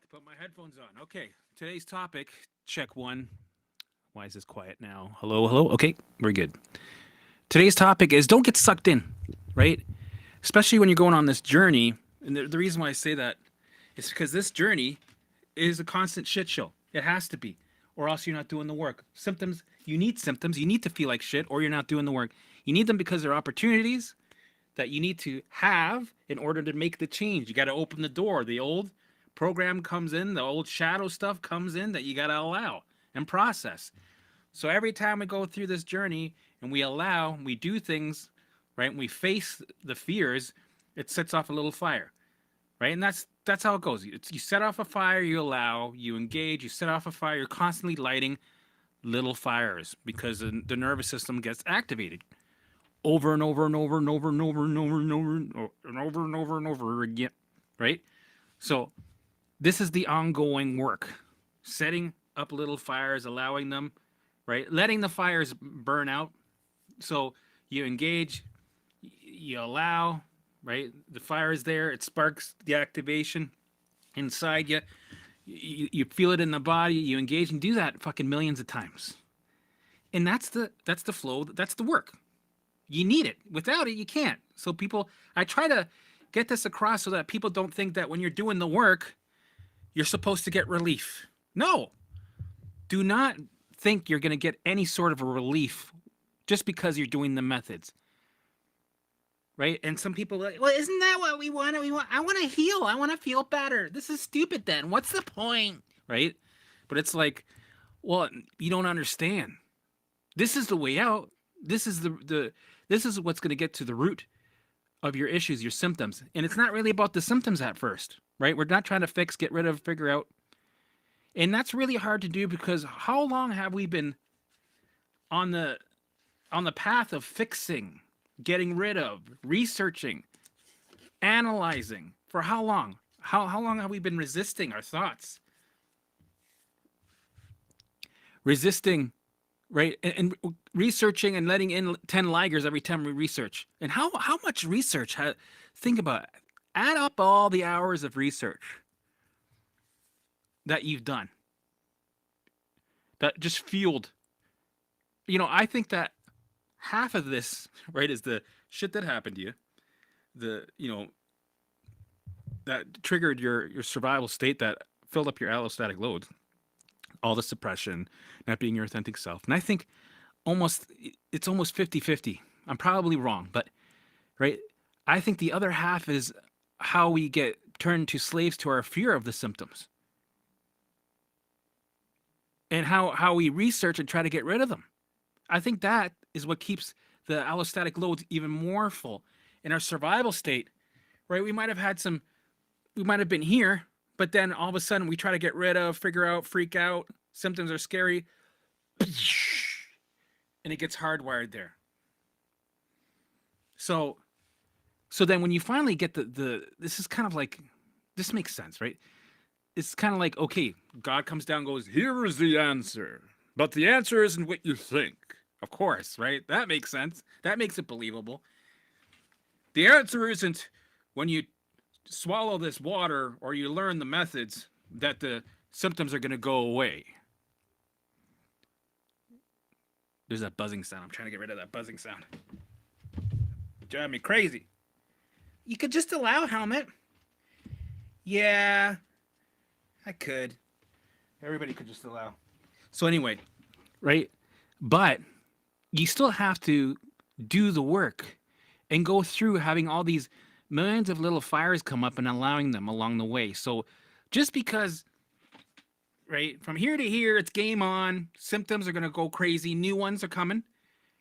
forgot to put my headphones on. Okay, today's topic, check one. Why is this quiet now? Hello, hello. Okay, we're good. Today's topic is don't get sucked in, right? Especially when you're going on this journey. And the reason why I say that is because this journey is a constant shit show. It has to be, or else you're not doing the work. Symptoms. You need to feel like shit, or you're not doing the work. You need them because they're opportunities that you need to have in order to make the change. You got to open the door. The old program comes in, the old shadow stuff comes in that you got to allow and process. So every time we go through this journey and we allow, we do things, right? And we face the fears, it sets off a little fire, right? And that's how it goes. You set off a fire, you allow, you engage, you set off a fire, you're constantly lighting little fires because the nervous system gets activated over and over and over and over and over and over and over and over and over and over again, right? So this is the ongoing work, setting up little fires, allowing them, right? Letting the fires burn out. So you engage, you allow, right? The fire is there, it sparks the activation inside you. You feel it in the body, you engage and do that fucking millions of times. And that's the flow, that's the work. You need it. Without it, you can't. So I try to get this across so that people don't think that when you're doing the work, you're supposed to get relief. No. Do not think you're going to get any sort of a relief just because you're doing the methods. Right? And some people are like, well, isn't that what we want? I want to heal. I want to feel better. This is stupid then. What's the point? Right? But it's like, well, you don't understand. This is the way out. This is this is what's going to get to the root of your issues, your symptoms. And it's not really about the symptoms at first, right? We're not trying to fix, get rid of, figure out. And that's really hard to do because how long have we been on the path of fixing, getting rid of, researching, analyzing? For how long? How long have we been resisting our thoughts? Resisting, right? And researching and letting in 10 ligers every time we research. And how much research? Think about it. Add up all the hours of research that you've done. That just fueled. I think that half of this, right, is the shit that happened to you. That triggered your survival state that filled up your allostatic loads. All the suppression, not being your authentic self. And I think it's almost 50-50. I'm probably wrong, but right, I think the other half is how we get turned to slaves to our fear of the symptoms. And how we research and try to get rid of them. I think that is what keeps the allostatic loads even more full. In our survival state, right, we might have been here, but then all of a sudden we try to get rid of, figure out, freak out, symptoms are scary, and it gets hardwired there. So then when you finally get this is kind of like, this makes sense, right? It's kind of like, okay, God comes down and goes, here is the answer. But the answer isn't what you think. Of course, right? That makes sense. That makes it believable. The answer isn't when you swallow this water or you learn the methods that the symptoms are going to go away. There's that buzzing sound. I'm trying to get rid of that buzzing sound. Drive me crazy. You could just allow, Helmut. Yeah, I could. Everybody could just allow. So anyway, right? But you still have to do the work and go through having all these millions of little fires come up and allowing them along the way. So just because, right, from here to here, it's game on. Symptoms are going to go crazy. New ones are coming.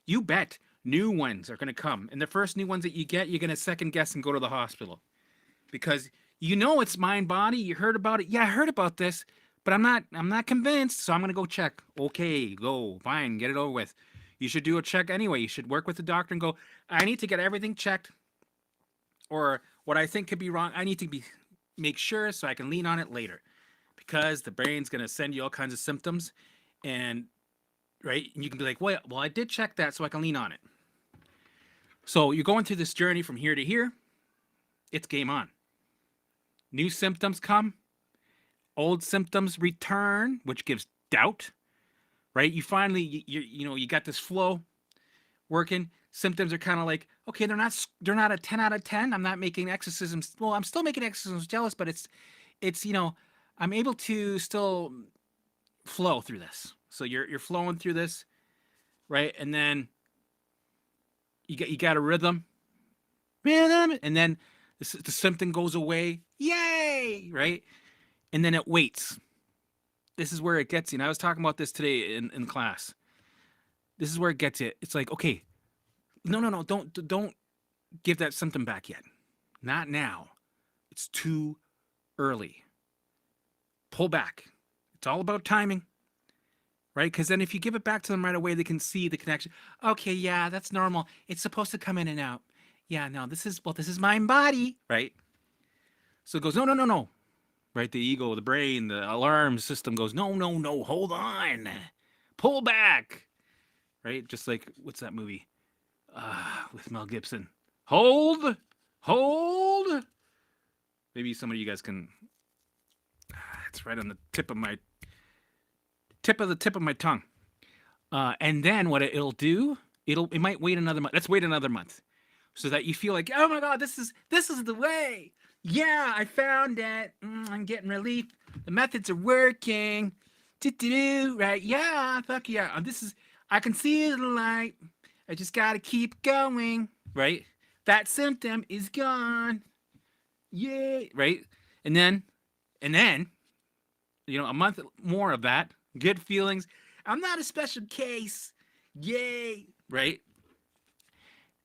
You bet new ones are going to come. And the first new ones that you get, you're going to second guess and go to the hospital. Because it's mind body. You heard about it. Yeah, I heard about this, but I'm not convinced. So I'm going to go check. Okay, go. Fine. Get it over with. You should do a check anyway. You should work with the doctor and go, I need to get everything checked. Or what I think could be wrong, I need to make sure so I can lean on it later. Because the brain's going to send you all kinds of symptoms. And, right, and you can be like, well, I did check that so I can lean on it. So you're going through this journey from here to here. It's game on. New symptoms come. Old symptoms return, which gives doubt, right? You finally, you got this flow working. Symptoms are kind of like, okay, they're not a 10 out of 10. I'm not making exorcisms. Well, I'm still making exorcisms jealous, but it's, I'm able to still flow through this. So you're flowing through this, right? And then you got a rhythm, and then the symptom goes away. Yay, right? And then it waits. This is where it gets you. And I was talking about this today in class. This is where it gets it. It's like, okay, no, don't give that symptom back yet. Not now. It's too early. Pull back. It's all about timing, right? Because then if you give it back to them right away, they can see the connection. Okay, yeah, that's normal. It's supposed to come in and out. Yeah, no, this is my body, right? So it goes, no. Right? The ego, the brain, the alarm system goes, no, hold on. Pull back. Right? Just like, what's that movie? With Mel Gibson. Hold. Maybe some of you guys can. It's right on the tip of my tongue. And then what it'll do, it might wait another month. Let's wait another month, so that you feel like, oh my God, this is the way. Yeah, I found it. I'm getting relief. The methods are working. Right? Yeah, fuck yeah. I can see the light. I just gotta keep going. Right? That symptom is gone. Yay. Right? And then, a month more of that. Good feelings. I'm not a special case. Yay. Right?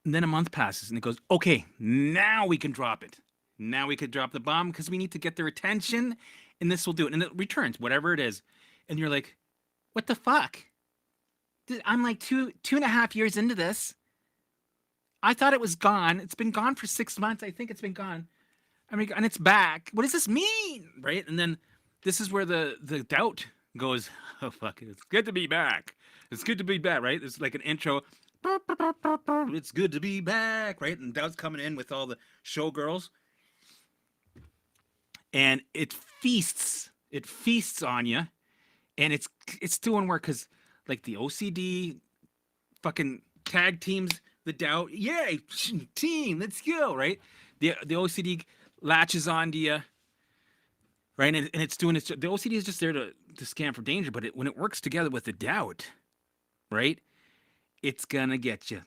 And then a month passes and it goes, okay, now we can drop it. Now we could drop the bomb because we need to get their attention, and this will do it. And it returns, whatever it is. And you're like, what the fuck? I'm like 2.5 years into this. I thought it was gone. It's been gone for 6 months. I think it's been gone. I mean, and it's back. What does this mean? Right? And then this is where the doubt goes, oh, fuck, it's good to be back. It's good to be back, right? It's like an intro. It's good to be back, right? And doubt's coming in with all the showgirls. And it feasts on you, and it's doing work because, like, the OCD fucking tag teams the doubt. Yay, team, let's go, right? The OCD latches onto you, right? And it's doing its. The OCD is just there to scan for danger, but when it works together with the doubt, right, it's gonna get you,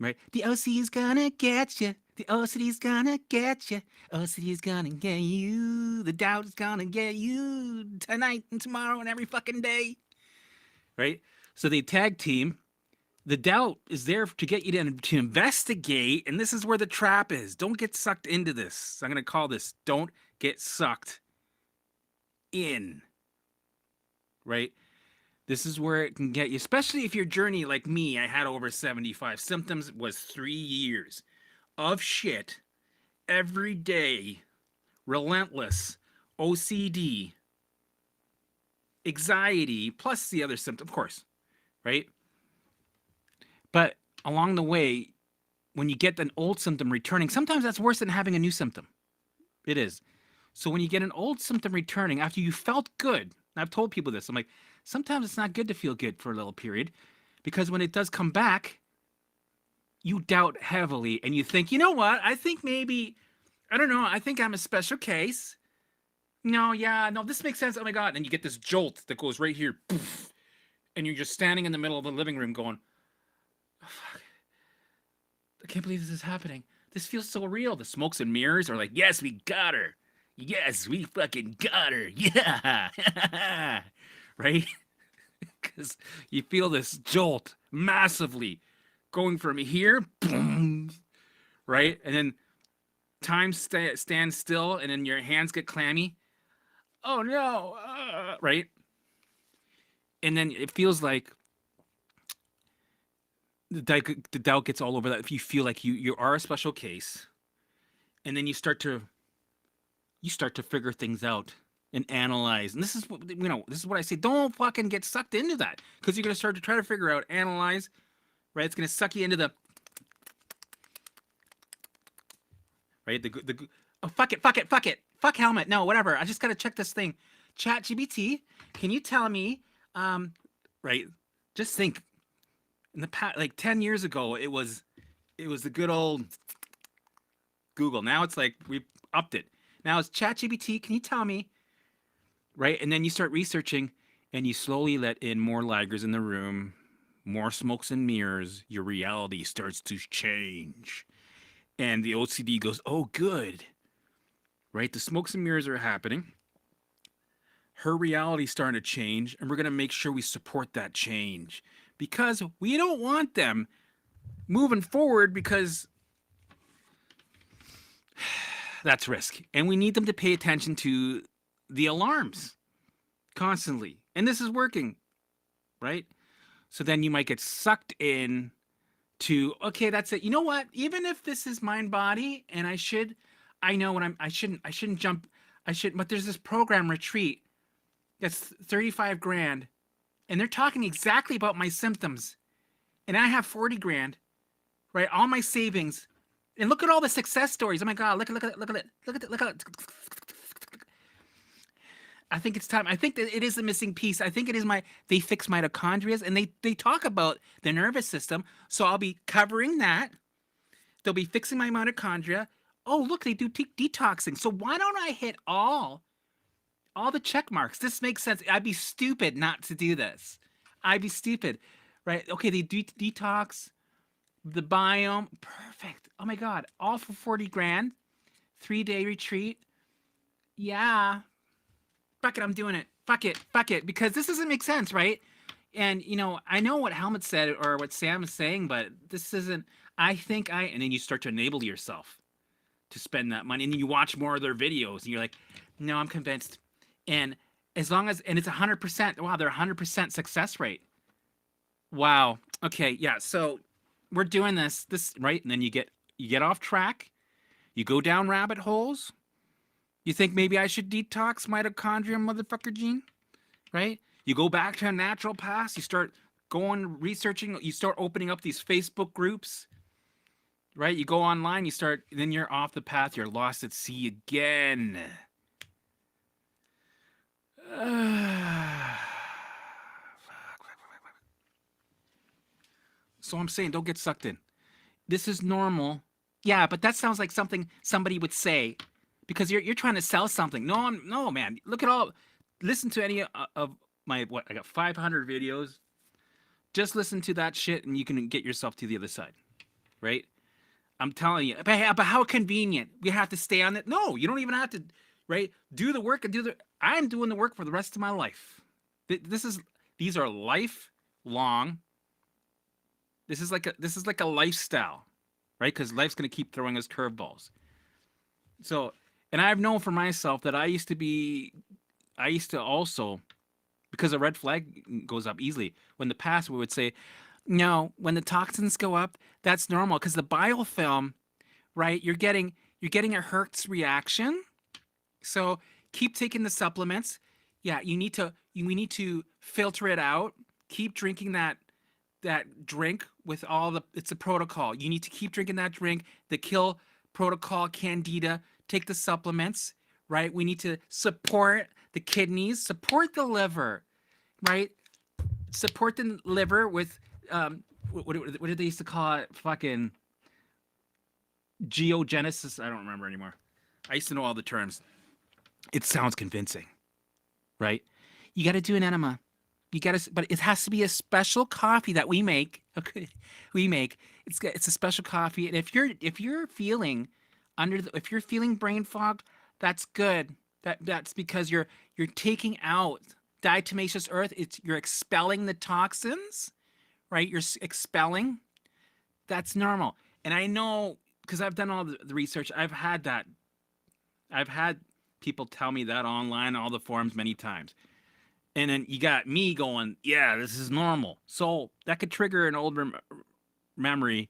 right? The OCD is gonna get you. The OCD's gonna get you. OCD's gonna get you. The doubt is gonna get you tonight and tomorrow and every fucking day. Right? So the tag team, the doubt is there to get you to investigate. And this is where the trap is. Don't get sucked into this. I'm going to call this, don't get sucked in. Right? This is where it can get you, especially if your journey, like me, I had over 75 symptoms, was 3 years of shit every day, relentless OCD, anxiety, plus the other symptom, of course, right? But along the way, when you get an old symptom returning, sometimes that's worse than having a new symptom. It is. So when you get an old symptom returning after you felt good, and I've told people this, I'm like, sometimes it's not good to feel good for a little period, because when it does come back, you doubt heavily and you think, you know what? I think maybe, I don't know. I think I'm a special case. No, this makes sense. Oh my God. And you get this jolt that goes right here. Poof, and you're just standing in the middle of the living room going, oh, fuck. I can't believe this is happening. This feels so real. The smokes and mirrors are like, yes, we got her. Yes, we fucking got her. Yeah. Right? Because you feel this jolt massively. Going from here, boom, right? And then time stands still, and then your hands get clammy. Oh no, right? And then it feels like the doubt gets all over that. If you feel like you are a special case, and then you start to figure things out and analyze. And this is what I say. Don't fucking get sucked into that, because you're gonna start to try to figure out, analyze. Right, it's gonna suck you into the right. Oh, fuck it. fuck Helmut. No, whatever. I just gotta check this thing. Chat GBT, can you tell me, right? Just think, in the past, like 10 years ago, it was the good old Google. Now it's like we upped it. Now it's Chat GBT. Can you tell me, right? And then you start researching, and you slowly let in more laggers in the room, more smokes and mirrors. Your reality starts to change, and the OCD goes, "Oh, good." Right? The smokes and mirrors are happening. Her reality's starting to change, and we're going to make sure we support that change because we don't want them moving forward because that's risk. And we need them to pay attention to the alarms constantly. And this is working, right? So then you might get sucked in to, okay, that's it. You know what? Even if this is mind body and I know when I shouldn't jump, but there's this program retreat that's 35 grand and they're talking exactly about my symptoms and I have 40 grand, right? All my savings and look at all the success stories. Oh my God, look at it. I think it's time. I think that it is the missing piece. I think it is they fix mitochondria and they talk about the nervous system. So I'll be covering that. They'll be fixing my mitochondria. Oh, look, they do detoxing. So why don't I hit all the check marks? This makes sense. I'd be stupid not to do this. I'd be stupid, right? Okay, they do detox, the biome. Perfect. Oh my God. All for 40 grand, 3-day retreat. Yeah. Fuck it, I'm doing it. Fuck it. Because this doesn't make sense, right? And, I know what Helmut said or what Sam is saying, but this isn't, and then you start to enable yourself to spend that money. And then you watch more of their videos and you're like, no, I'm convinced. And as long as, and it's 100%, wow, they're 100% success rate. Wow. Okay. Yeah. So we're doing this, right? And then you get off track. You go down rabbit holes. You think maybe I should detox mitochondria motherfucker gene, right? You go back to a natural path. You start researching. You start opening up these Facebook groups, right? You go online. Then you're off the path. You're lost at sea again. So I'm saying, don't get sucked in. This is normal. Yeah, but that sounds like something somebody would say. Because you're trying to sell something. No, man. Listen to any of my, I got 500 videos. Just listen to that shit and you can get yourself to the other side, right? I'm telling you. But how convenient. We have to stay on it. No, you don't even have to, right? Do the work I'm doing the work for the rest of my life. These are lifelong. This is like a lifestyle, right? Because life's going to keep throwing us curveballs. So, and I've known for myself that I used to also, because a red flag goes up easily. When the past we would say, no, when the toxins go up, that's normal because the biofilm, right? You're getting a Hertz reaction. So keep taking the supplements. Yeah, we need to filter it out. Keep drinking that drink with it's a protocol. You need to keep drinking that drink, the kill protocol, candida. Take the supplements, right? We need to support the kidneys, support the liver, right? Support the liver with, what did they used to call it? Fucking geogenesis. I don't remember anymore. I used to know all the terms. It sounds convincing, right? You got to do an enema. But it has to be a special coffee that we make. Okay, It's a special coffee, and if you're feeling if you're feeling brain fog, that's good. That's because you're taking out diatomaceous earth. You're expelling the toxins, right? You're expelling. That's normal. And I know because I've done all the research. I've had people tell me that online, all the forums many times. And then you got me going, yeah, this is normal. So that could trigger an old memory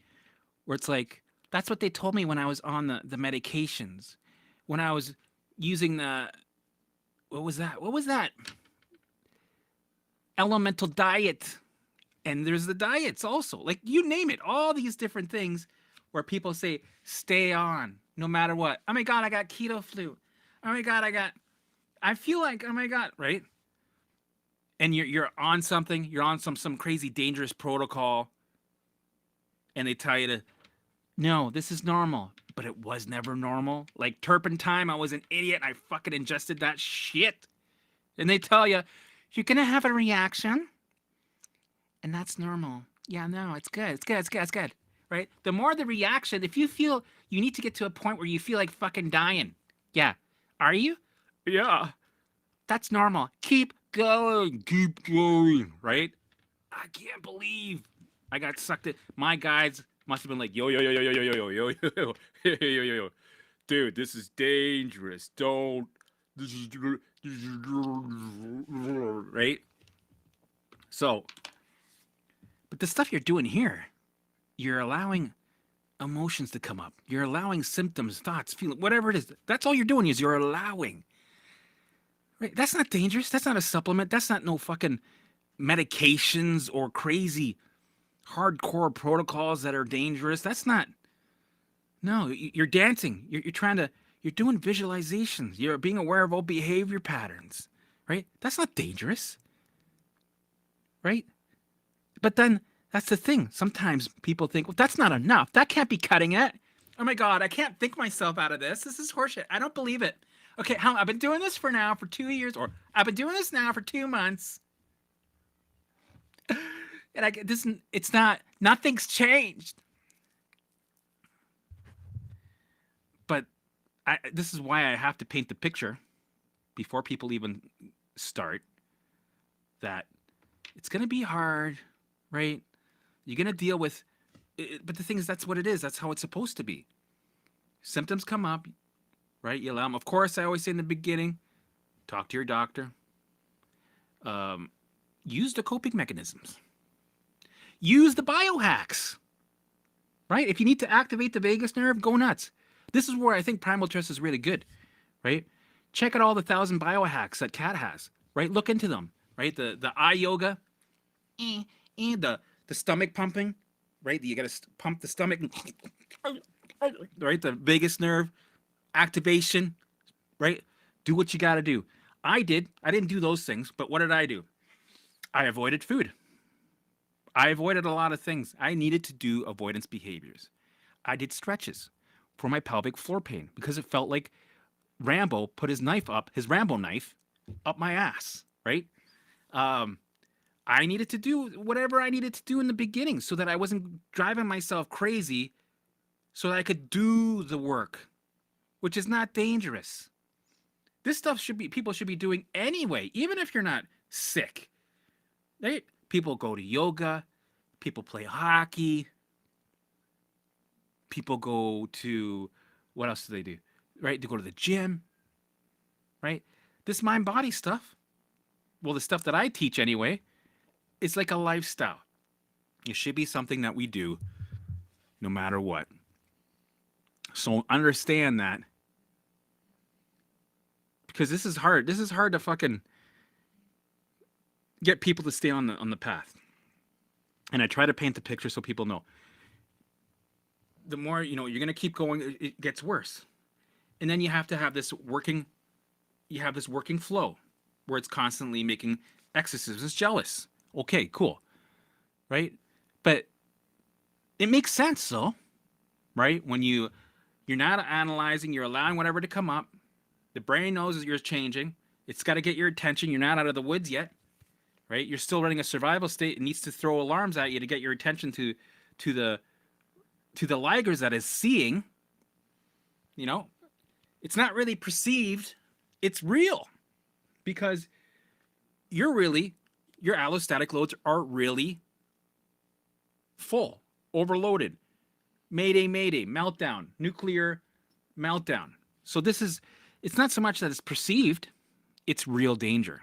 where it's like, that's what they told me when I was on the medications. When I was using what was that? Elemental diet. And there's the diets also. Like, you name it. All these different things where people say, stay on, no matter what. Oh my God, I got keto flu. Oh my God, I feel like, oh my God, right? And you're on something, you're on some crazy dangerous protocol, and they tell you to, no, this is normal. But it was never normal. Like turpentine, I was an idiot and I fucking ingested that shit. And they tell you, you're gonna have a reaction, and that's normal. Yeah, no, it's good. It's good. It's good. It's good. Right? The more the reaction, if you feel you need to get to a point where you feel like fucking dying. Yeah. Are you? Yeah. That's normal. Keep going. Keep going. Right? I can't believe I got sucked in. My guys must have been like, yo, yo, yo, yo, yo, yo, yo, yo, yo, yo, yo, yo, yo, yo. Dude, this is dangerous. Don't. This is right. So, but the stuff you're doing here, you're allowing emotions to come up. You're allowing symptoms, thoughts, feeling, whatever it is. That's all you're doing is you're allowing. Right? That's not dangerous. That's not a supplement. That's not no fucking medications or crazy hardcore protocols that are dangerous. That's not. No, you're dancing. You're trying to. You're doing visualizations. You're being aware of all behavior patterns. Right? That's not dangerous. Right? But then that's the thing. Sometimes people think, well, that's not enough. That can't be cutting it. Oh my God, I can't think myself out of this. This is horseshit. I don't believe it. Okay, I've been doing this for 2 years, or I've been doing this now for 2 months. And it's not, nothing's changed. But this is why I have to paint the picture before people even start that it's going to be hard, right? You're going to deal with it, but the thing is, that's what it is. That's how it's supposed to be. Symptoms come up, right? You allow them. Of course, I always say in the beginning, talk to your doctor. Use the coping mechanisms. Use the biohacks, right? If you need to activate the vagus nerve, go nuts. This is where I think Primal Trust is really good, right? Check out all the 1,000 biohacks that Kat has, right? Look into them, right? The eye yoga, the stomach pumping, right? You got to pump the stomach, right? The vagus nerve activation, right? Do what you got to do. I didn't do those things, but what did I do? I avoided food. I avoided a lot of things. I needed to do avoidance behaviors. I did stretches for my pelvic floor pain because it felt like Rambo put his Rambo knife up my ass, right? I needed to do whatever I needed to do in the beginning so that I wasn't driving myself crazy so that I could do the work, which is not dangerous. This stuff people should be doing anyway, even if you're not sick. People go to yoga, people play hockey, people go to, what else do they do? Right? They go to the gym, right? This mind body stuff, well, the stuff that I teach anyway, it's like a lifestyle. It should be something that we do no matter what. So understand that, because this is hard. This is hard to fucking get people to stay on the path. And I try to paint the picture so people know. The more, you're going to keep going, it gets worse. And then you have to have this working flow where it's constantly making excesses. It's jealous. Okay, cool. Right? But it makes sense though, right? When you're not analyzing, you're allowing whatever to come up. The brain knows that you're changing. It's got to get your attention. You're not out of the woods yet, right? You're still running a survival state. It needs to throw alarms at you to get your attention to the ligers that is seeing. It's not really perceived. It's real, because your allostatic loads are really full, overloaded. Mayday, mayday, meltdown, nuclear meltdown. So it's not so much that it's perceived, it's real danger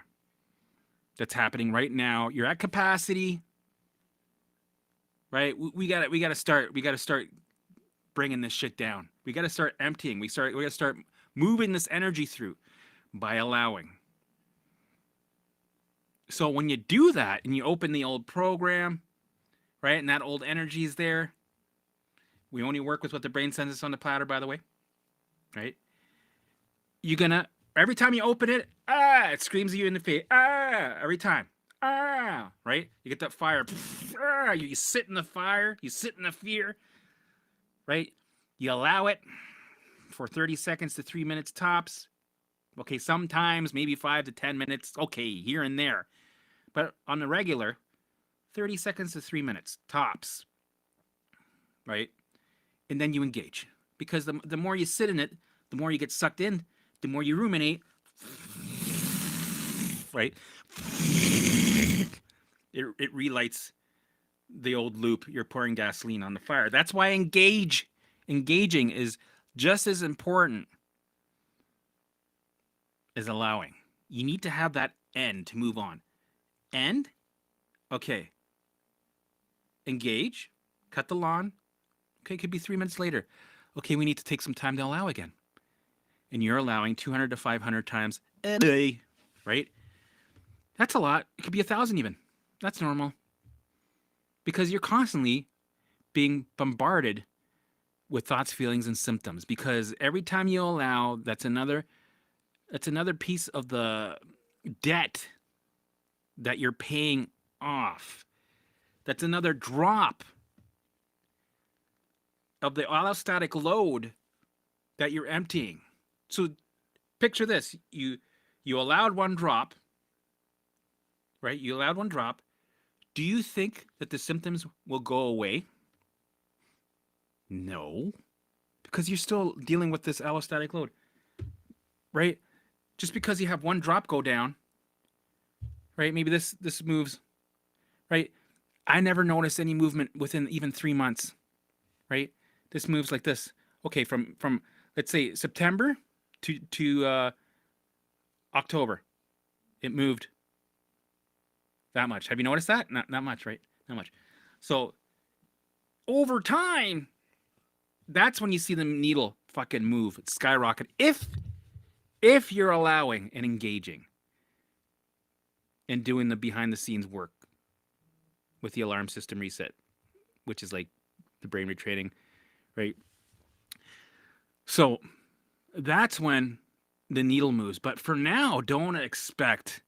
that's happening right now. You're at capacity, right? We got to start bringing this shit down. We got to start emptying. We got to start moving this energy through by allowing. So when you do that and you open the old program, right, and that old energy is there, we only work with what the brain sends us on the platter, by the way, right? you're gonna, every time you open it, it screams at you in the face. Every time. Right? You get that fire. You sit in the fire, you sit in the fear, right? You allow it for 30 seconds to 3 minutes tops. Okay, sometimes maybe 5 to 10 minutes. Okay, here and there. But on the regular, 30 seconds to 3 minutes tops. Right? And then you engage. Because the more you sit in it, the more you get sucked in, the more you ruminate. Right? It relights the old loop. You're pouring gasoline on the fire. That's why engaging is just as important as allowing. You need to have that end to move on. End? Okay. Engage. Cut the lawn. Okay, it could be 3 minutes later. Okay, we need to take some time to allow again. And you're allowing 200 to 500 times a day, right? That's a lot. It could be 1,000 even. That's normal. Because you're constantly being bombarded with thoughts, feelings, and symptoms. Because every time you allow, that's another piece of the debt that you're paying off. That's another drop of the allostatic load that you're emptying. So picture this. You allowed one drop, right? You allowed one drop. Do you think that the symptoms will go away? No, because you're still dealing with this allostatic load, right? Just because you have one drop go down, right? Maybe this moves, right? I never noticed any movement within even 3 months, right? This moves like this. Okay, from let's say September to October, it moved that much. Have you noticed that? Not much, right? Not much. So over time, that's when you see the needle fucking move, skyrocket. If you're allowing and engaging and doing the behind the scenes work with the alarm system reset, which is like the brain retraining, right? So that's when the needle moves. But for now, don't expect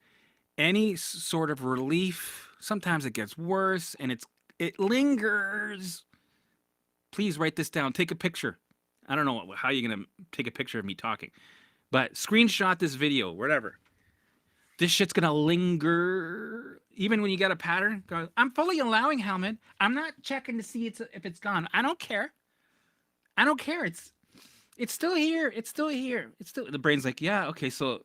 any sort of relief. Sometimes it gets worse and it lingers. Please write this down. Take a picture. I don't know how you're going to take a picture of me talking, but screenshot this video, whatever. This shit's going to linger. Even when you get a pattern, go, I'm fully allowing, Helmut. I'm not checking to see if it's gone. I don't care. I don't care. It's still here. It's still here. It's still, the brain's like, yeah, okay, so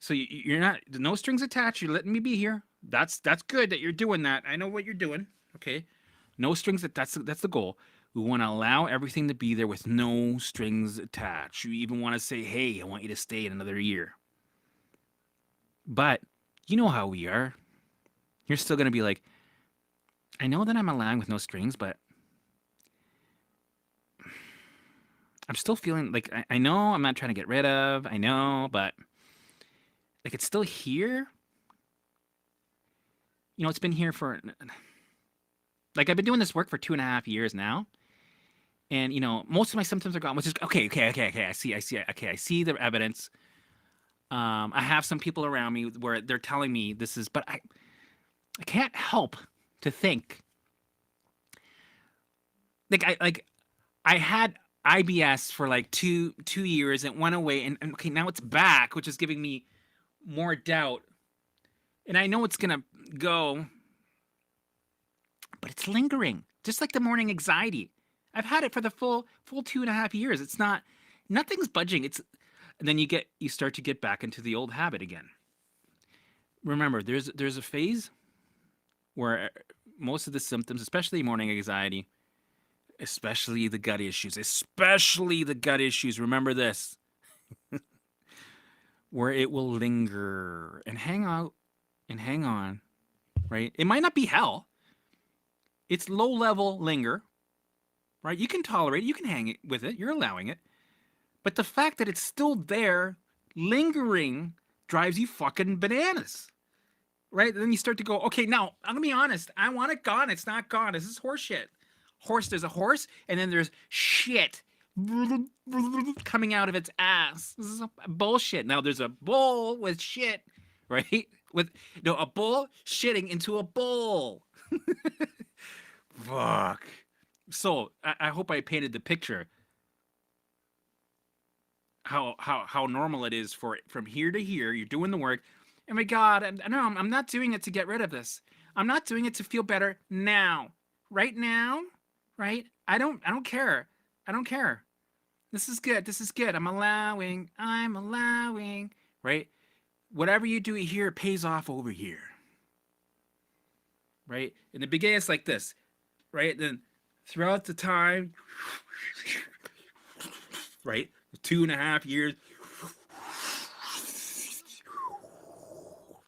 you're not, no strings attached. You're letting me be here. That's good that you're doing that. I know what you're doing. Okay. No strings. That's the goal. We want to allow everything to be there with no strings attached. You even want to say, hey, I want you to stay in another year. But you know how we are. You're still going to be like, I know that I'm allowing with no strings, but I'm still feeling like, I know I'm not trying to get rid of. I know, but like it's still here. You know, it's been here for, like I've been doing this work for 2.5 years now. And, you know, most of my symptoms are gone, which is okay. I see the evidence. I have some people around me where they're telling me this is, but I can't help to think. I had IBS for like two years. It went away, and okay, now it's back, which is giving me more doubt. And I know it's gonna go, but it's lingering, just like the morning anxiety. I've had it for the full 2.5 years. It's not, nothing's budging. And then you start to get back into the old habit again. Remember, there's a phase where most of the symptoms, especially morning anxiety, especially the gut issues, remember this, where it will linger and hang out and hang on, right? It might not be hell. It's low level linger. Right? You can tolerate it. You can hang with it. You're allowing it. But the fact that it's still there, lingering, drives you fucking bananas. Right? And then you start to go, okay, now, I'm going to be honest. I want it gone. It's not gone. This is horse shit. There's a horse, and then there's shit coming out of its ass. This is bullshit. Now there's a bowl with shit, right? With no a bull shitting into a bowl. Fuck. So I hope I painted the picture how normal it is for from here to here. You're doing the work. Oh my God, I'm not doing it to get rid of this. I'm not doing it to feel better now. Right now, right? I don't care. I don't care. This is good. This is good. I'm allowing. I'm allowing. Right? Whatever you do here pays off over here. Right? In the beginning, it's like this. Right? Then throughout the time, right? 2.5 years.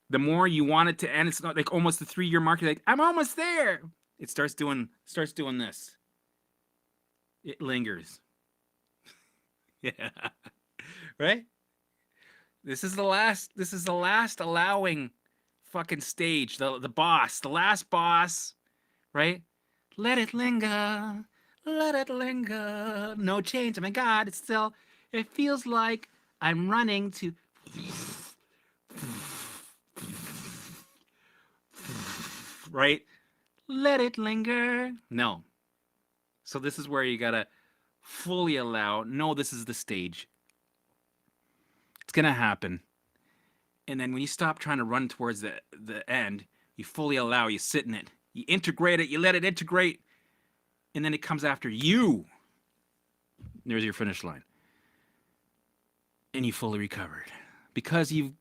The more you want it to end, it's not like almost the 3-year mark. You're like, I'm almost there. It starts doing this. It lingers. Yeah. Right? This is the last allowing fucking stage. The boss, the last boss, right? Let it linger. Let it linger. No change. Oh my God, it feels like I'm running to right? Let it linger. No. So this is where you gotta fully allow. No, this is the stage. It's gonna happen. And then when you stop trying to run towards the end, you fully allow, you sit in it. You integrate it, you let it integrate, and then it comes after you. There's your finish line. And you fully recovered. Because you've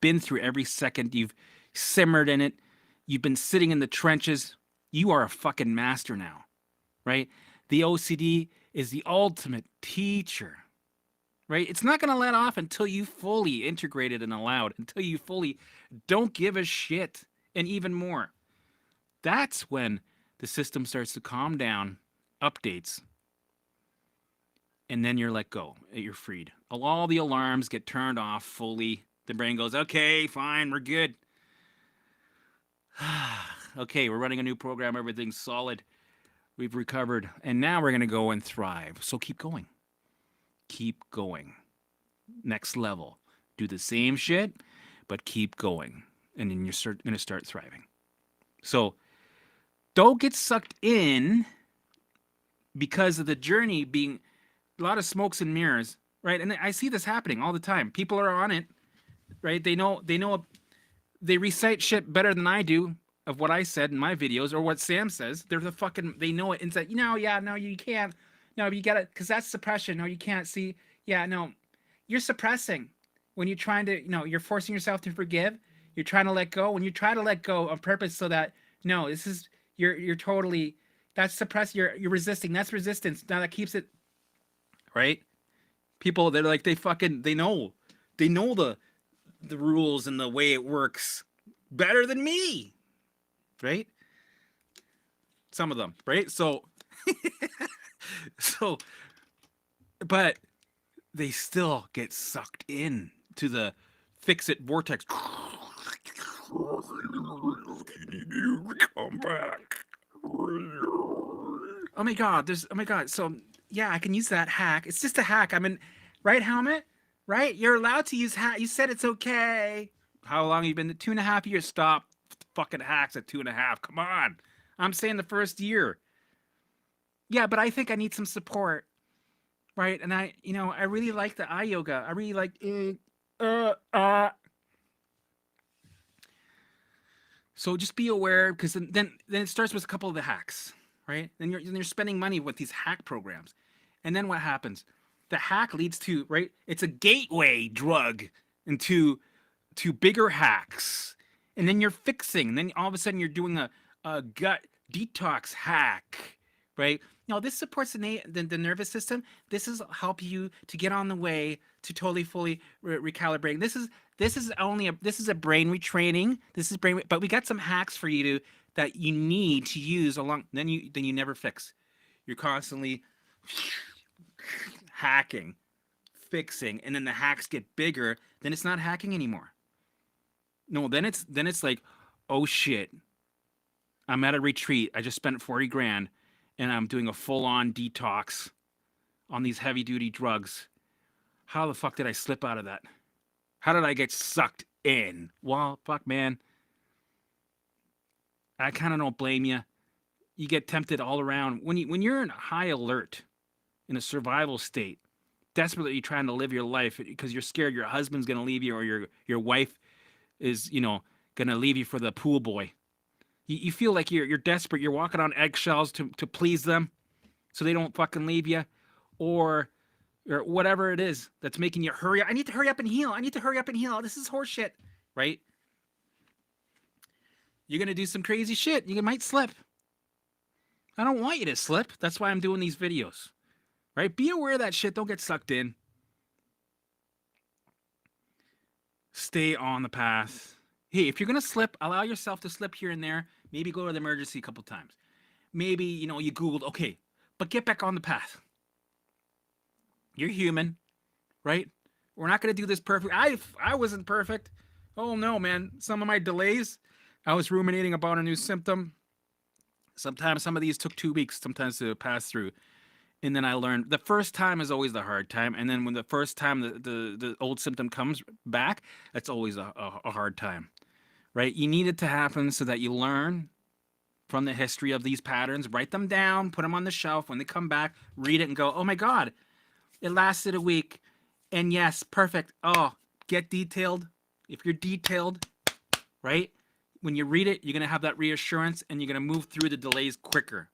been through every second, you've simmered in it, you've been sitting in the trenches, you are a fucking master now, right? The OCD is the ultimate teacher, right? It's not going to let off until you fully integrated and allowed, until you fully don't give a shit, and even more. That's when the system starts to calm down, updates, and then you're let go. You're freed. All the alarms get turned off fully. The brain goes, okay, fine, we're good. Okay, we're running a new program. Everything's solid. We've recovered. And now we're going to go and thrive. So keep going. Keep going. Next level. Do the same shit, but keep going. And then you're going to start thriving. So don't get sucked in because of the journey being a lot of smokes and mirrors, right? And I see this happening all the time. People are on it, right? They recite shit better than I do of what I said in my videos or what Sam says. They know it and say, no, you can't. No, you got it, because that's suppression. No, you can't. See, yeah, no, you're suppressing when you're trying to, you're forcing yourself to forgive. You're trying to let go. When you try to let go on purpose so that, no, this is, you're totally, that's suppress, you're resisting. That's resistance. Now that keeps it, right? People, they're like, they know the rules and the way it works better than me, right? Some of them, right? So but they still get sucked in to the fix it vortex. Come back. Oh my God. So yeah, I can use that hack. It's just a hack. Right, Helmut? Right? You're allowed to use hack. You said it's okay. How long have you been? 2.5 years. Stop fucking hacks at 2.5. Come on. I'm saying the first year. Yeah, but I think I need some support. Right? And I really like the eye yoga. I really like So just be aware, because then it starts with a couple of the hacks, right? Then you're spending money with these hack programs. And then what happens? The hack leads to, right? It's a gateway drug into bigger hacks. And then you're fixing. And then all of a sudden you're doing a gut detox hack, right? No, this supports the nervous system. This is help you to get on the way to totally fully recalibrating. This is a brain retraining. This is brain, but we got some hacks for you that you need to use along. Then you never fix. You're constantly hacking, fixing, and then the hacks get bigger. Then it's not hacking anymore. No, then it's like, oh shit, I'm at a retreat. I just spent 40 grand, and I'm doing a full-on detox on these heavy duty drugs. How the fuck did I slip out of that? How did I get sucked in? Well, fuck, man. I kind of don't blame you. You get tempted all around when you're in high alert, in a survival state, desperately trying to live your life because you're scared your husband's gonna leave you or your wife is gonna leave you for the pool boy. You feel like you're desperate. You're walking on eggshells to please them, so they don't fucking leave you, or whatever it is that's making you hurry up. I need to hurry up and heal. I need to hurry up and heal. This is horseshit, right? You're gonna do some crazy shit. You might slip. I don't want you to slip. That's why I'm doing these videos, right? Be aware of that shit. Don't get sucked in. Stay on the path. Hey, if you're gonna slip, allow yourself to slip here and there. Maybe go to the emergency a couple times. Maybe you Googled, okay, but get back on the path. You're human, right? We're not gonna do this perfect. I wasn't perfect. Oh no, man. Some of my delays, I was ruminating about a new symptom. Sometimes some of these took 2 weeks, sometimes to pass through. And then I learned the first time is always the hard time. And then when the first time the old symptom comes back, that's always a hard time, right? You need it to happen so that you learn from the history of these patterns, write them down, put them on the shelf. When they come back, read it and go, oh my God, it lasted a week. And yes, perfect. Oh, get detailed. If you're detailed, right? When you read it, you're going to have that reassurance and you're going to move through the delays quicker.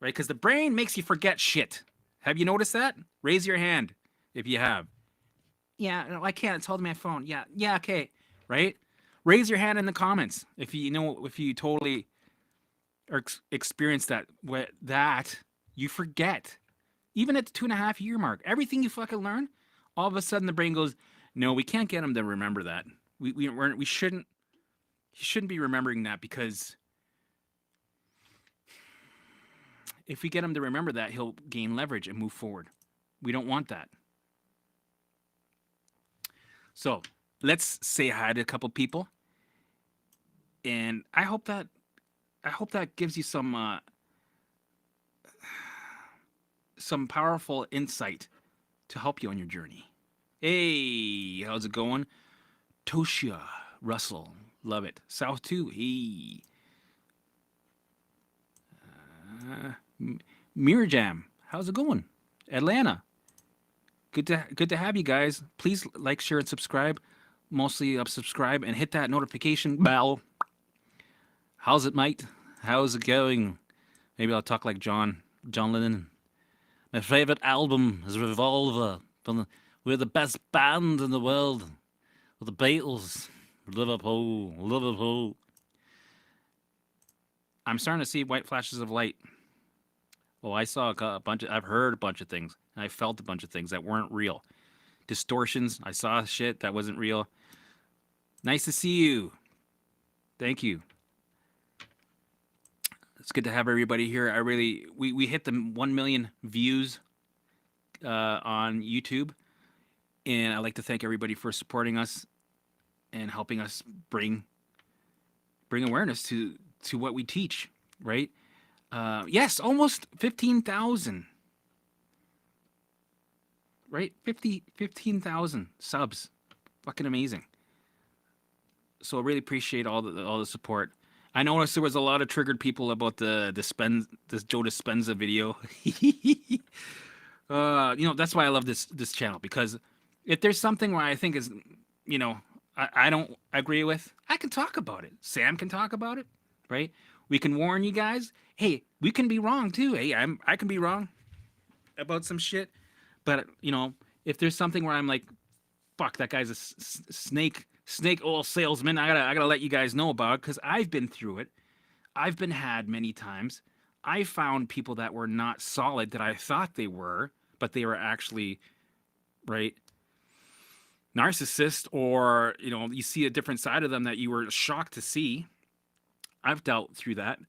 Right? Because the brain makes you forget shit. Have you noticed that? Raise your hand if you have. Yeah, no, I can't. It's holding my phone. Yeah, okay. Right? Raise your hand in the comments if you totally experience that. That you forget. Even at the 2.5 year mark, everything you fucking learn, all of a sudden the brain goes, no, we can't get them to remember that. We shouldn't. You shouldn't be remembering that because if we get him to remember that, he'll gain leverage and move forward. We don't want that. So let's say hi to a couple people, and I hope that gives you some powerful insight to help you on your journey. Hey, how's it going? Toshia Russell. Love it. South 2. Hey. Mirror Jam. How's it going? Atlanta. Good to have you guys. Please like, share, and subscribe. Mostly subscribe and hit that notification bell. How's it, mate? How's it going? Maybe I'll talk like John Lennon. My favorite album is Revolver. We're the best band in the world. With the Beatles. Liverpool. I'm starting to see white flashes of light. Oh, I saw I've heard a bunch of things. And I felt a bunch of things that weren't real. Distortions. I saw shit that wasn't real. Nice to see you. Thank you. It's good to have everybody here. We hit the 1 million views on YouTube. And I'd like to thank everybody for supporting us and helping us bring awareness to what we teach, right? Yes, almost 15,000. Right? 15,000 subs. Fucking amazing. So I really appreciate all the support. I noticed there was a lot of triggered people about this Joe Dispenza video. That's why I love this channel, because if there's something where I think is, I don't agree with, I can talk about it. Sam can talk about it, right? We can warn you guys. Hey, we can be wrong too. Hey, I can be wrong about some shit. But, if there's something where I'm like, fuck, that guy's a snake oil salesman, I gotta let you guys know about it, because I've been through it. I've been had many times. I found people that were not solid that I thought they were, but they were actually, right, narcissist, or, you see a different side of them that you were shocked to see. I've dealt through that.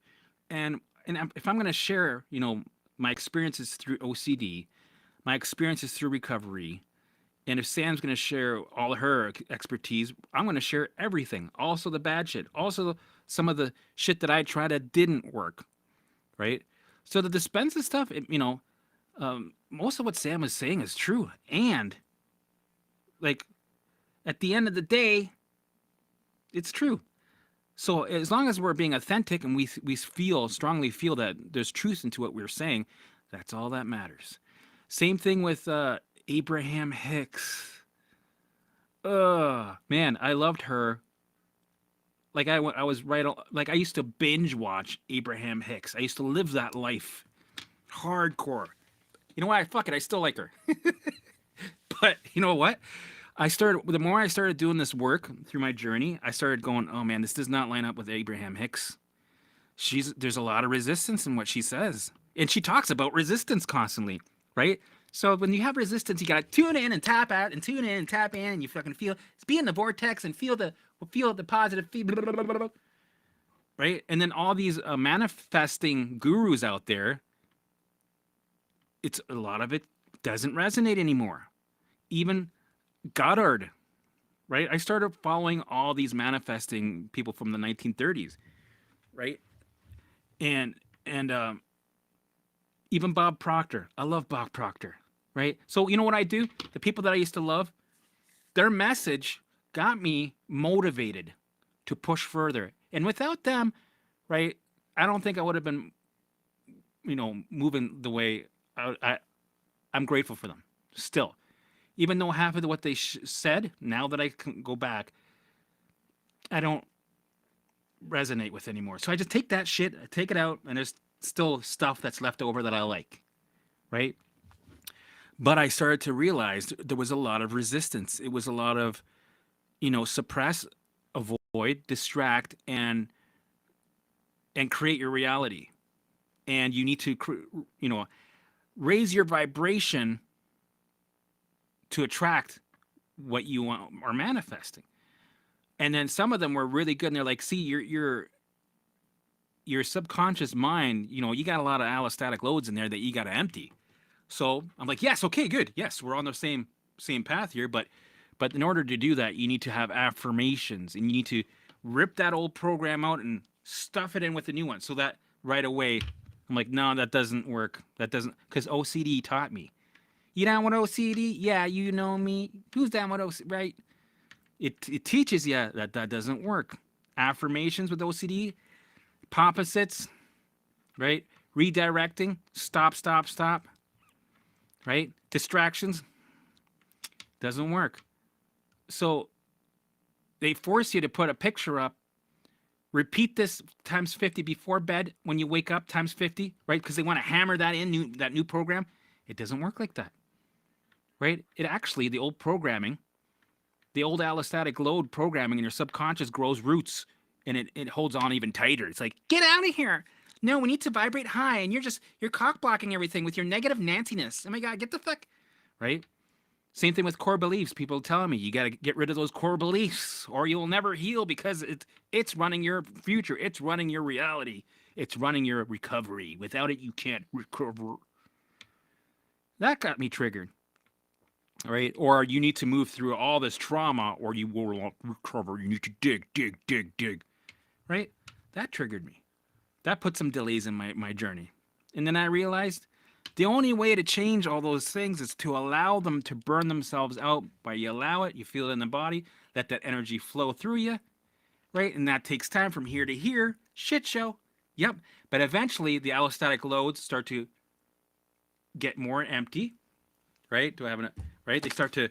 And if I'm going to share, my experiences through OCD, my experiences through recovery, and if Sam's going to share all her expertise, I'm going to share everything. Also the bad shit. Also some of the shit that I tried that didn't work, right? So the Dispenza stuff, Most of what Sam was saying is true. And like at the end of the day, it's true. So as long as we're being authentic and we strongly feel that there's truth into what we're saying, that's all that matters. Same thing with Abraham Hicks. Man, I loved her. Like I was right. Like I used to binge watch Abraham Hicks. I used to live that life, hardcore. You know what? Fuck it. I still like her. But you know what? The more I started doing this work through my journey, I started going, oh man, this does not line up with Abraham Hicks. There's a lot of resistance in what she says. And she talks about resistance constantly, right? So when you have resistance, you gotta tune in and tap out and tune in and tap in and you fucking be in the vortex and feel the positive feedback, right? And then all these manifesting gurus out there, it's a lot of it doesn't resonate anymore. Even Goddard, right? I started following all these manifesting people from the 1930s, right? And even Bob Proctor. I love Bob Proctor, right? So you know what I do? The people that I used to love, their message got me motivated to push further. And without them, right, I don't think I would have been, moving the way I'm grateful for them still. Even though half of what they said, now that I can go back, I don't resonate with anymore. So I just take that shit, I take it out, and there's still stuff that's left over that I like, right? But I started to realize there was a lot of resistance. It was a lot of, suppress, avoid, distract, and create your reality. And you need to, raise your vibration to attract what you want are manifesting. And then some of them were really good, and they're like, see, your subconscious mind, you got a lot of allostatic loads in there that you got to empty. So I'm like, yes, okay, good. Yes, we're on the same path here, but in order to do that, you need to have affirmations, and you need to rip that old program out and stuff it in with the new one. So that right away, I'm like, no, that doesn't work. That doesn't, because OCD taught me. You down with OCD? Yeah, you know me. Who's down with OCD? Right? It teaches you that doesn't work. Affirmations with OCD, opposites, right? Redirecting, stop. Right? Distractions, doesn't work. So they force you to put a picture up. Repeat this times 50 before bed when you wake up, times 50, right? Because they want to hammer that in, that new program. It doesn't work like that, right? It actually, the old programming, the old allostatic load programming in your subconscious grows roots, and it holds on even tighter. It's like, get out of here. No, we need to vibrate high, and you're cock blocking everything with your negative Nanciness. Oh my God, get the fuck, right? Same thing with core beliefs. People telling me you got to get rid of those core beliefs or you'll never heal because it's running your future. It's running your reality. It's running your recovery. Without it, you can't recover. That got me triggered, right? Or you need to move through all this trauma or you will not recover. You need to dig, right? That triggered me. That put some delays in my journey. And then I realized the only way to change all those things is to allow them to burn themselves out. By you allow it, you feel it in the body, let that energy flow through you, right? And that takes time from here to here. Shit show. Yep. But eventually the allostatic loads start to get more empty, right? Right? They start to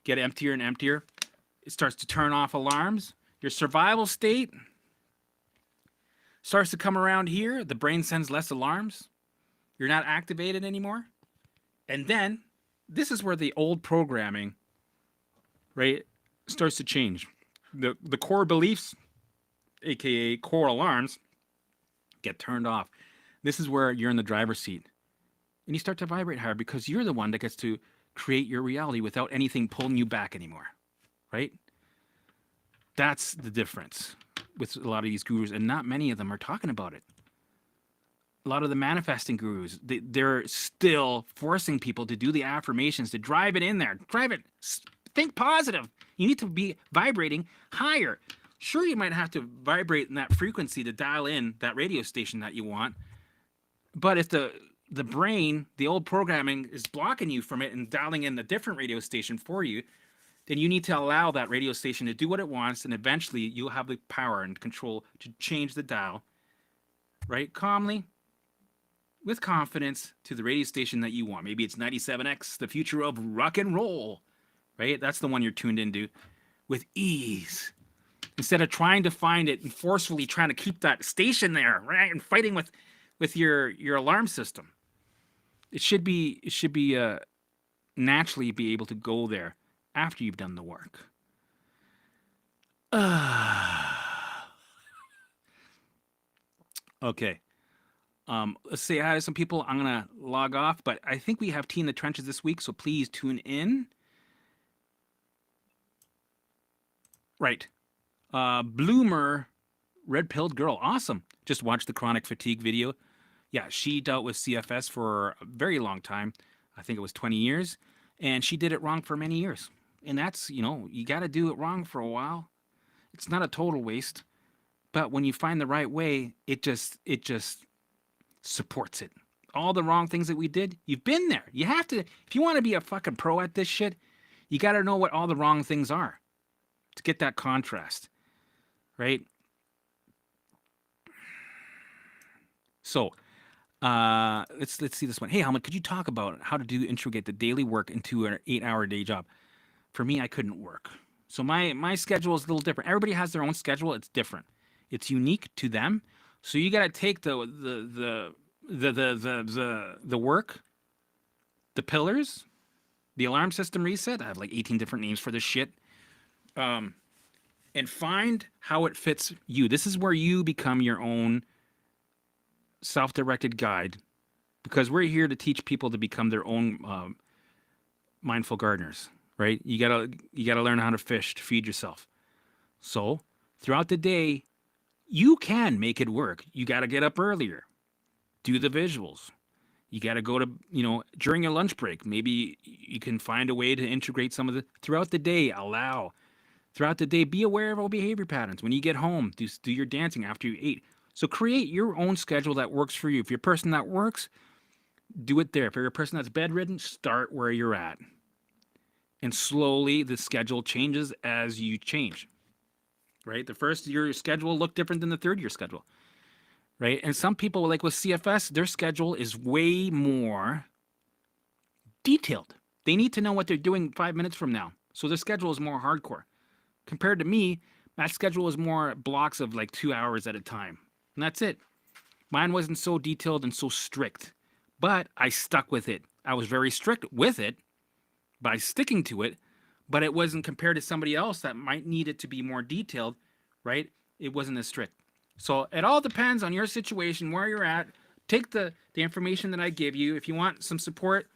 get emptier and emptier. It starts to turn off alarms. Your survival state starts to come around here. The brain sends less alarms. You're not activated anymore. And then this is where the old programming, right, starts to change. The core beliefs, aka core alarms, get turned off. This is where you're in the driver's seat. And you start to vibrate higher because you're the one that gets to create your reality without anything pulling you back anymore. Right? That's the difference with a lot of these gurus, and not many of them are talking about it. A lot of the manifesting gurus, they're still forcing people to do the affirmations, to drive it in there. Drive it. Think positive. You need to be vibrating higher. Sure, you might have to vibrate in that frequency to dial in that radio station that you want. But if the the brain, the old programming is blocking you from it and dialing in a different radio station for you, then you need to allow that radio station to do what it wants, and eventually you'll have the power and control to change the dial, right? Calmly, with confidence, to the radio station that you want. Maybe it's 97X, the future of rock and roll, right? That's the one you're tuned into with ease. Instead of trying to find it and forcefully trying to keep that station there, right? And fighting with your alarm system. It should be naturally be able to go there after you've done the work. Okay. Let's say hi to some people. I'm gonna log off, but I think we have Tea in the Trenches this week, so please tune in. Right. Bloomer, red pilled girl. Awesome. Just watched the chronic fatigue video. Yeah, she dealt with CFS for a very long time. I think it was 20 years. And she did it wrong for many years. And that's, you got to do it wrong for a while. It's not a total waste. But when you find the right way, it just supports it. All the wrong things that we did, you've been there. You have to, if you want to be a fucking pro at this shit, you got to know what all the wrong things are to get that contrast. Right? So, let's see this one. Hey, Helmut, could you talk about how to integrate the daily work into an 8-hour day job? For me, I couldn't work. So my schedule is a little different. Everybody has their own schedule. It's different. It's unique to them. So you got to take the work, the pillars, the alarm system reset. I have like 18 different names for this shit. And find how it fits you. This is where you become your own self-directed guide, because we're here to teach people to become their own mindful gardeners, right? You gotta learn how to fish to feed yourself. So throughout the day, you can make it work. You got to get up earlier, do the visuals. You got to go to, during your lunch break, maybe you can find a way to integrate some of throughout the day, throughout the day, be aware of all behavior patterns. When you get home, do your dancing after you eat. So create your own schedule that works for you. If you're a person that works, do it there. If you're a person that's bedridden, start where you're at. And slowly the schedule changes as you change. Right? The first year schedule will look different than the third year schedule. Right? And some people, like with CFS, their schedule is way more detailed. They need to know what they're doing 5 minutes from now. So their schedule is more hardcore. Compared to me, my schedule is more blocks of like 2 hours at a time. And that's it. Mine wasn't so detailed and so strict, but I stuck with it. I was very strict with it by sticking to it, but it wasn't compared to somebody else that might need it to be more detailed, right? It wasn't as strict. So it all depends on your situation, where you're at. Take the information that I give you. If you want some support,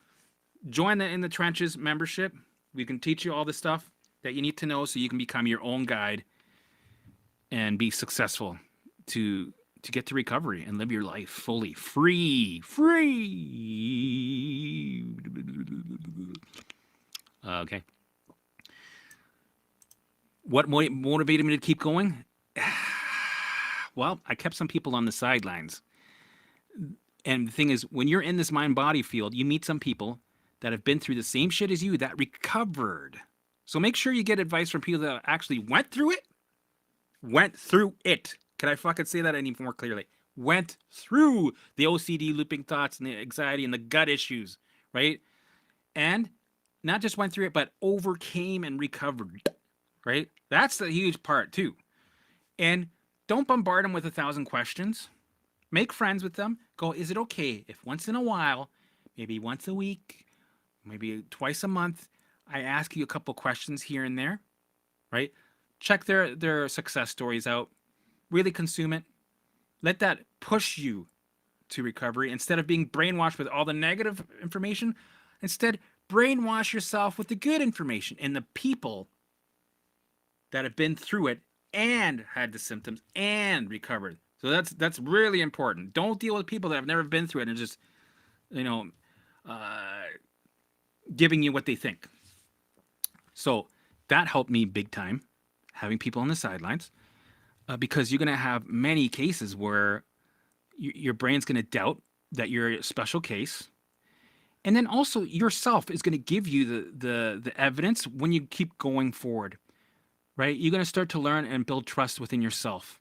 join the In the Trenches membership. We can teach you all the stuff that you need to know so you can become your own guide and be successful to get to recovery and live your life fully free. Okay. What motivated me to keep going? Well, I kept some people on the sidelines. And the thing is, when you're in this mind-body field, you meet some people that have been through the same shit as you that recovered. So make sure you get advice from people that actually went through it. Went through it. Can I fucking say that any more clearly? Went through the OCD, looping thoughts, and the anxiety, and the gut issues, right? And not just went through it, but overcame and recovered, right? That's the huge part, too. And don't bombard them with 1,000 questions. Make friends with them. Go, is it okay if once in a while, maybe once a week, maybe twice a month, I ask you a couple questions here and there, right? Check their success stories out. Really consume it. Let that push you to recovery instead of being brainwashed with all the negative information. Instead, brainwash yourself with the good information and the people that have been through it and had the symptoms and recovered. So that's really important. Don't deal with people that have never been through it and just, giving you what they think. So that helped me big time, having people on the sidelines, because you're going to have many cases where your brain's going to doubt that you're a special case. And then also yourself is going to give you the evidence when you keep going forward, right? You're going to start to learn and build trust within yourself.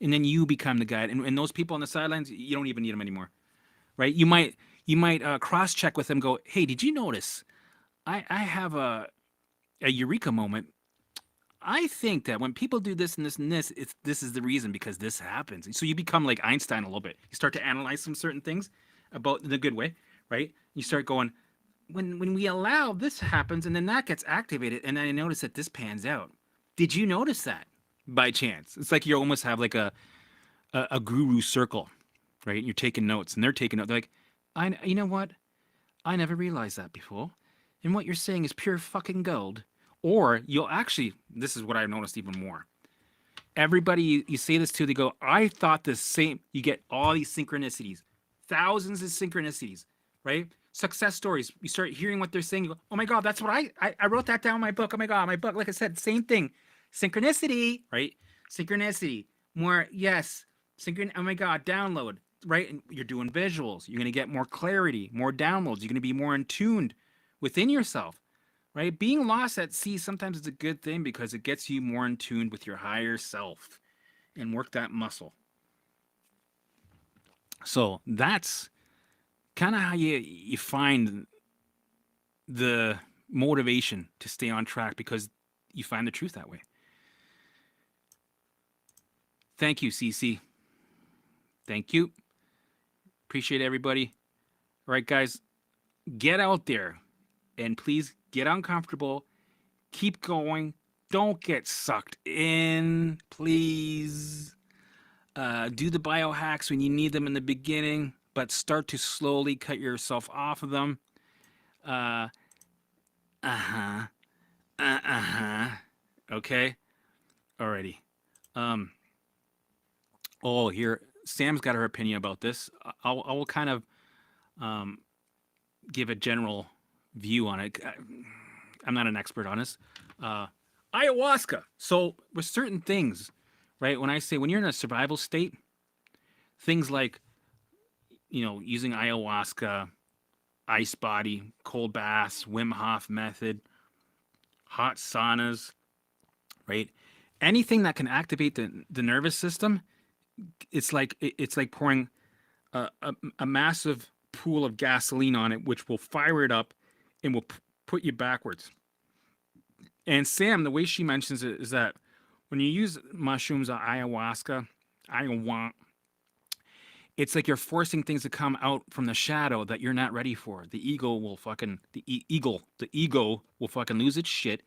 And then you become the guide. And those people on the sidelines, you don't even need them anymore, right? You might cross check with them. Go, hey, did you notice? I have a eureka moment. I think that when people do this and this and this, this is the reason because this happens. So you become like Einstein a little bit. You start to analyze some certain things about in the good way, right? You start going, when we allow this happens and then that gets activated, and then I notice that this pans out. Did you notice that by chance? It's like you almost have like a guru circle, right? And you're taking notes and they're taking notes. They're like, you know what? I never realized that before. And what you're saying is pure fucking gold. Or you'll actually, this is what I noticed even more. Everybody you say this to, they go, I thought the same. You get all these synchronicities, thousands of synchronicities, right? Success stories. You start hearing what they're saying. You go, oh my God, that's what I wrote that down in my book. Oh my God, my book. Like I said, same thing. Synchronicity, right? Synchronicity. More, yes. Oh my God, download, right? And you're doing visuals. You're going to get more clarity, more downloads. You're going to be more in tuned within yourself. Right? Being lost at sea sometimes is a good thing because it gets you more in tune with your higher self and work that muscle. So that's kind of how you find the motivation to stay on track because you find the truth that way. Thank you, CC. Thank you. Appreciate everybody. All right, guys, get out there and please get uncomfortable. Keep going. Don't get sucked in, please. Do the biohacks when you need them in the beginning, but start to slowly cut yourself off of them. Okay. Alrighty. Oh, here Sam's got her opinion about this. I will kind of give a general view on it. I'm not an expert on this. Ayahuasca. So with certain things, right? When I say when you're in a survival state, things like, using ayahuasca, ice body, cold baths, Wim Hof method, hot saunas, right? Anything that can activate the nervous system, it's like pouring a massive pool of gasoline on it, which will fire it up and will put you backwards. And Sam, the way she mentions it is that when you use mushrooms or ayahuasca, it's like you're forcing things to come out from the shadow that you're not ready for. The ego will fucking lose its shit,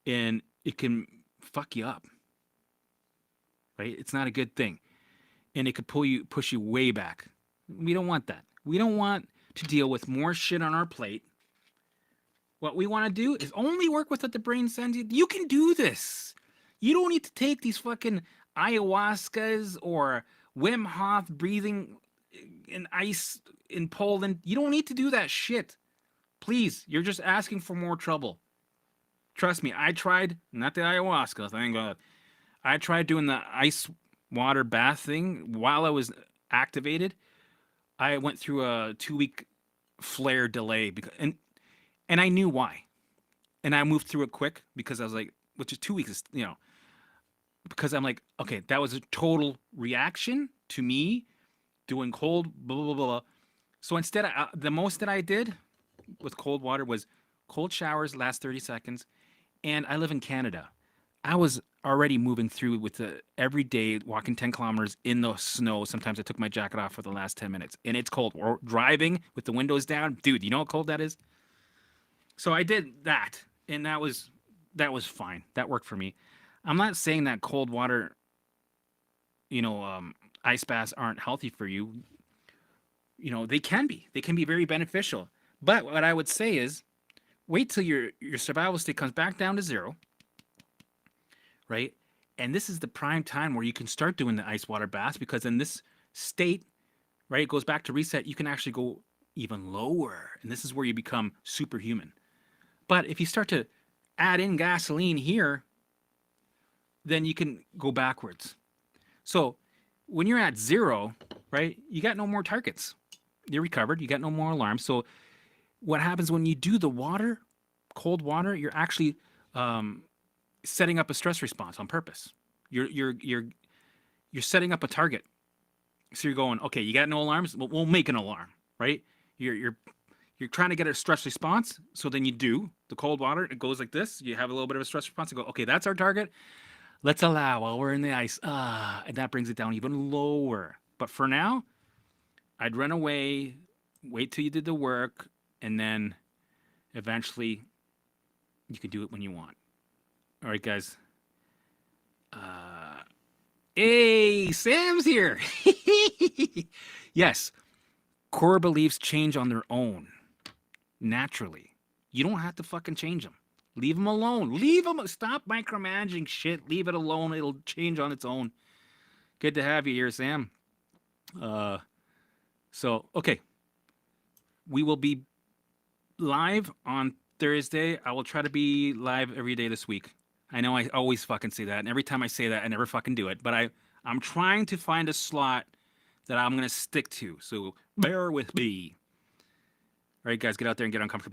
and it can fuck you up. Right? It's not a good thing, and it could push you way back. We don't want that. We don't want to deal with more shit on our plate. What we want to do is only work with what the brain sends you. You can do this. You don't need to take these fucking ayahuascas or Wim Hof breathing in ice in Poland. You don't need to do that shit. Please, you're just asking for more trouble. Trust me, I tried, not the ayahuasca, thank God. I tried doing the ice water bath thing while I was activated. I went through a 2-week flare delay and I knew why. And I moved through it quick because I was like, which is 2 weeks, because I'm like, okay, that was a total reaction to me doing cold, blah, blah, blah, blah. So instead, the most that I did with cold water was cold showers, last 30 seconds. And I live in Canada. I was already moving through with every day, walking 10 kilometers in the snow. Sometimes I took my jacket off for the last 10 minutes. And it's cold. Or driving with the windows down. Dude, you know how cold that is? So I did that. And that was fine. That worked for me. I'm not saying that cold water, ice baths aren't healthy for you. They can be. They can be very beneficial. But what I would say is, wait till your survival state comes back down to zero, right? And this is the prime time where you can start doing the ice water baths, because in this state, right, it goes back to reset. You can actually go even lower, and this is where you become superhuman. But if you start to add in gasoline here, then you can go backwards. So when you're at zero, right, you got no more targets. You're recovered. You got no more alarms. So what happens when you do the water, cold water? You're actually um, setting up a stress response on purpose. You're setting up a target. So you're going, okay, you got no alarms. Well, we'll make an alarm, right? You're trying to get a stress response. So then you do the cold water. It goes like this. You have a little bit of a stress response. You go, okay, that's our target. Let's allow while we're in the ice. And that brings it down even lower. But for now, I'd run away, wait till you did the work, and then eventually you can do it when you want. All right, guys. Hey, Sam's here. Yes, core beliefs change on their own, naturally. You don't have to fucking change them. Leave them alone. Leave them. Stop micromanaging shit. Leave it alone. It'll change on its own. Good to have you here, Sam. Okay. We will be live on Thursday. I will try to be live every day this week. I know I always fucking say that, and every time I say that, I never fucking do it. But I'm trying to find a slot that I'm gonna stick to. So bear with me. All right, guys, get out there and get uncomfortable.